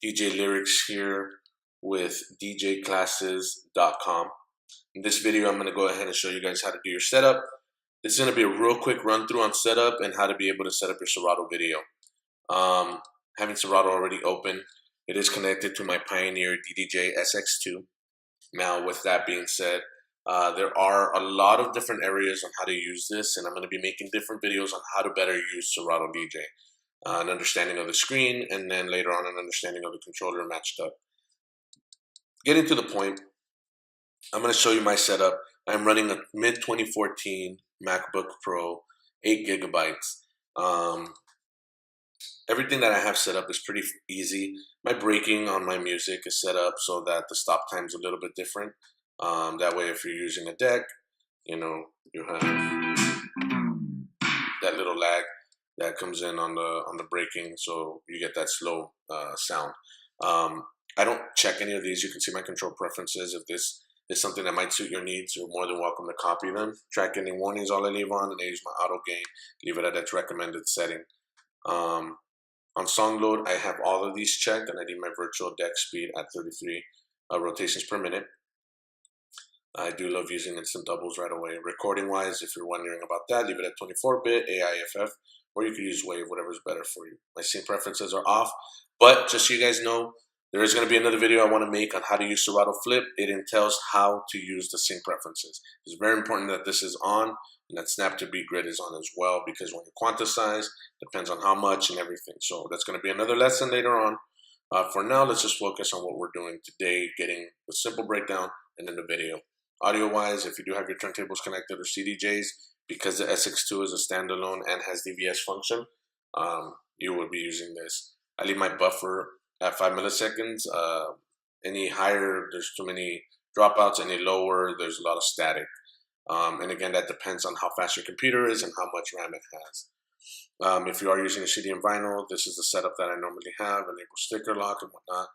DJ Lyrix here with DJclasses.com. In this video, I'm going to go ahead and show you guys how to do your setup. This is going to be a real quick run through on setup and how to be able to set up your Serato video. Having Serato already open, it is connected to my Pioneer DDJ SX2. Now, with that being said, there are a lot of different areas on how to use this, and I'm going to be making different videos on how to better use Serato DJ. An understanding of the screen, and then later on an understanding of the controller matched up. Getting to the point, I'm going to show you my setup. I'm running a mid-2014 MacBook Pro, 8 gigabytes. Everything that I have set up is pretty easy. My breaking on my music is set up so that the stop time is a little bit different. That way, if you're using a deck, you have that little lag that comes in on the breaking, so you get that slow sound. I don't check any of these. You can see my control preferences. If this is something that might suit your needs, you're more than welcome to copy them. Track any warnings, all I leave on, and I use my auto gain. Leave it at its recommended setting. On song load, I have all of these checked, and I leave my virtual deck speed at 33 rotations per minute. I do love using instant doubles right away. Recording wise, if you're wondering about that, leave it at 24-bit AIFF, or you can use Wave, whatever's better for you. My sync preferences are off, but just so you guys know, there is going to be another video I want to make on how to use Serato Flip. It entails how to use the sync preferences. It's very important that this is on and that snap to beat grid is on as well, because when you quantize, depends on how much and everything. So that's going to be another lesson later on. For now, let's just focus on what we're doing today, getting the simple breakdown and then the video. Audio-wise, if you do have your turntables connected or CDJs, because the SX2 is a standalone and has DVS function, you will be using this. I leave my buffer at 5 milliseconds. Any higher, there's too many dropouts. Any lower, there's a lot of static. And again, that depends on how fast your computer is and how much RAM it has. If you are using a CD and vinyl, this is the setup that I normally have, enable sticker lock and whatnot.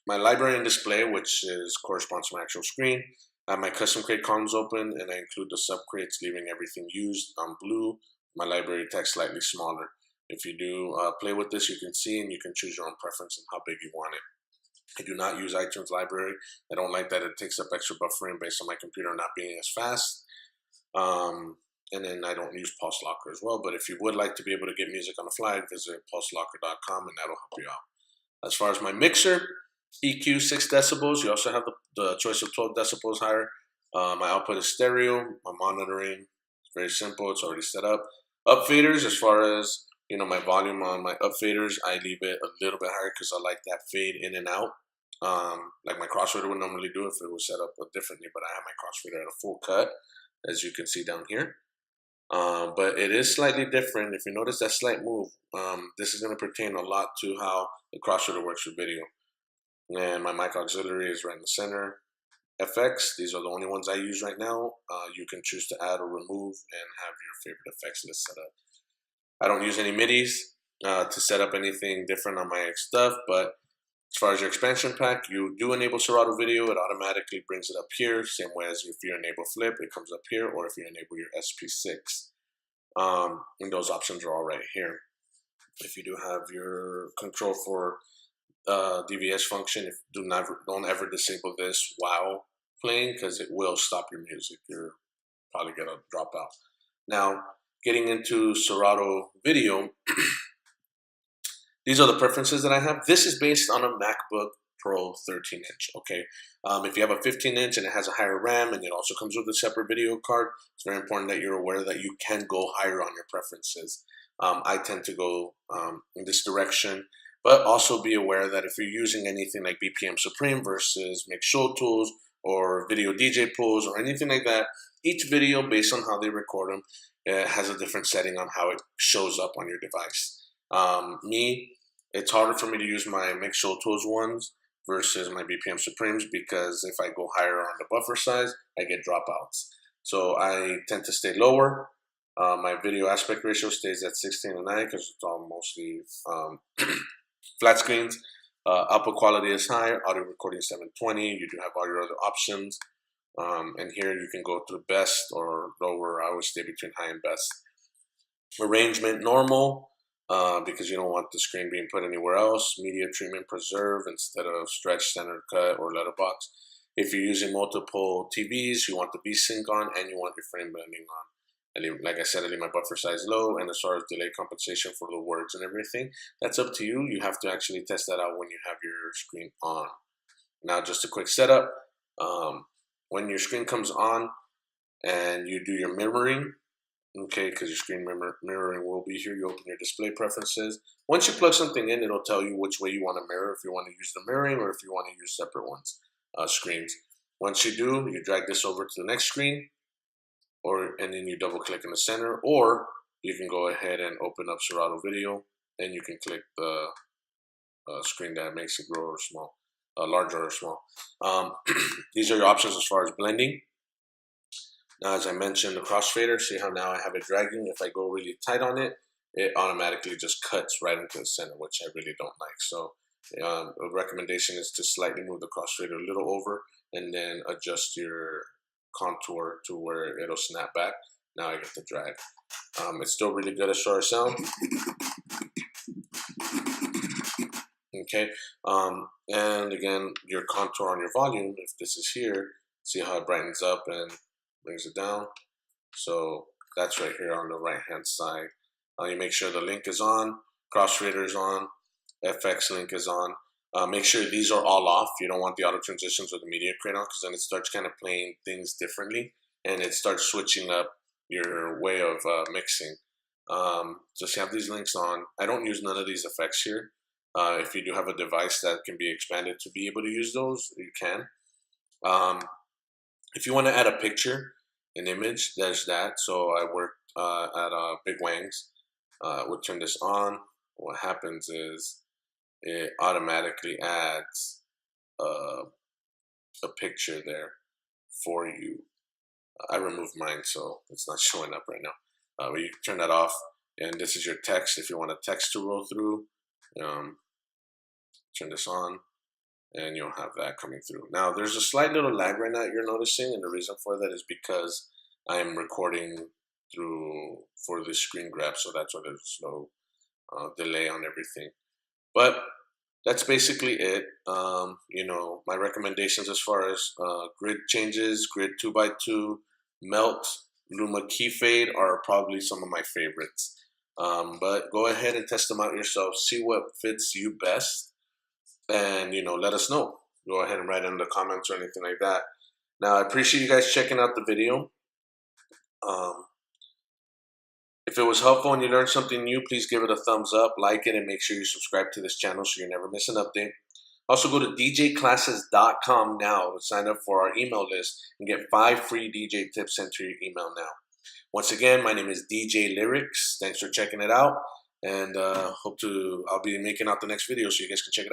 My library and display, which corresponds to my actual screen. I have my custom crate columns open, and I include the sub crates, leaving everything used on blue. My library text slightly smaller. If you do play with this, you can see and you can choose your own preference and how big you want it. I do not use iTunes library. I don't like that it takes up extra buffering based on my computer not being as fast. And then I don't use Pulse Locker as well. But if you would like to be able to get music on the fly, visit pulselocker.com and that'll help you out. As far as my mixer, EQ 6 decibels. You also have the choice of 12 decibels higher. My output is stereo. My monitoring is very simple. It's already set up. Up faders, as far as my volume on my up faders, I leave it a little bit higher because I like that fade in and out. Like my crossfader would normally do if it was set up differently, but I have my crossfader at a full cut, as you can see down here. But it is slightly different. If you notice that slight move, this is going to pertain a lot to how the crossfader works with video. And my mic auxiliary is right in the center. FX, these are the only ones I use right now. You can choose to add or remove and have your favorite effects list set up. I don't use any MIDIs to set up anything different on my stuff, but as far as your expansion pack, you do enable Serato Video, it automatically brings it up here, same way as if you enable Flip, it comes up here, or if you enable your SP6. And those options are all right here. If you do have your control for DVS function, don't ever disable this while playing, because it will stop your music. You're probably gonna drop out. Now, getting into Serato Video, these are the preferences that I have. This is based on a MacBook Pro 13-inch, okay? If you have a 15-inch and it has a higher RAM and it also comes with a separate video card, it's very important that you're aware that you can go higher on your preferences. I tend to go in this direction, but also be aware that if you're using anything like BPM Supreme versus Mix Show Tools or Video DJ Pools or anything like that, each video, based on how they record them, has a different setting on how it shows up on your device. It's harder for me to use my Mix Show Tools ones versus my BPM Supremes, because if I go higher on the buffer size, I get dropouts. So I tend to stay lower. My video aspect ratio stays at 16:9 because it's all mostly flat screens. Output quality is high. Audio recording is 720. You do have all your other options. And here you can go through best or lower. I always stay between high and best. Arrangement, normal. because you don't want the screen being put anywhere else. Media treatment preserve instead of stretch, standard cut, or letterbox. If you're using multiple TVs, you want the V-Sync on and you want your frame blending on. Like I said, I leave my buffer size low, and as far as delay compensation for the words and everything, that's up to you. You have to actually test that out when you have your screen on. Now, just a quick setup. When your screen comes on and you do your mirroring, okay, because your screen mirroring will be here. You open your display preferences. Once you plug something in, it'll tell you which way you want to mirror, if you want to use the mirroring or if you want to use separate ones, screens. Once you do, you drag this over to the next screen, and then you double click in the center, or you can go ahead and open up Serato Video, and you can click the screen that makes it grow or small, larger or small. These are your options as far as blending. Now, as I mentioned, the crossfader, see how now I have it dragging. If I go really tight on it, it automatically just cuts right into the center, which I really don't like. So a recommendation is to slightly move the crossfader a little over and then adjust your contour to where it'll snap back. Now I get the drag. It's still really good as far as sound. Okay, and again, your contour on your volume, if this is here, see how it brightens up and brings it down. So that's right here on the right hand side. You make sure the link is on, crossfader is on, FX link is on. Make sure these are all off. You don't want the auto transitions or the media crate on, because then it starts kind of playing things differently and it starts switching up your way of mixing. Just have these links on. I don't use none of these effects here. If you do have a device that can be expanded to be able to use those, you can. If you want to add a picture, an image, there's that. So I worked at Big Wangs. We'll turn this on. What happens is it automatically adds a picture there for you. I removed mine, so it's not showing up right now. But you can turn that off. And this is your text. If you want a text to roll through, turn this on, and you'll have that coming through. Now, there's a slight little lag right now you're noticing, and the reason for that is because I'm recording for the screen grab, so that's why there's no delay on everything. But that's basically it. My recommendations as far as grid changes, grid 2x2, melt, Luma key fade are probably some of my favorites. But go ahead and test them out yourself. See what fits you best, and let us know. Go ahead and write in the comments or anything like that. Now, I appreciate you guys checking out the video. If it was helpful and you learned something new, please give it a thumbs up, like it, and make sure you subscribe to this channel so you never miss an update. Also, go to djclasses.com now to sign up for our email list and get 5 free DJ tips sent to your email now. Once again, my name is DJ Lyrix. Thanks for checking it out, and I'll be making out the next video so you guys can check it out.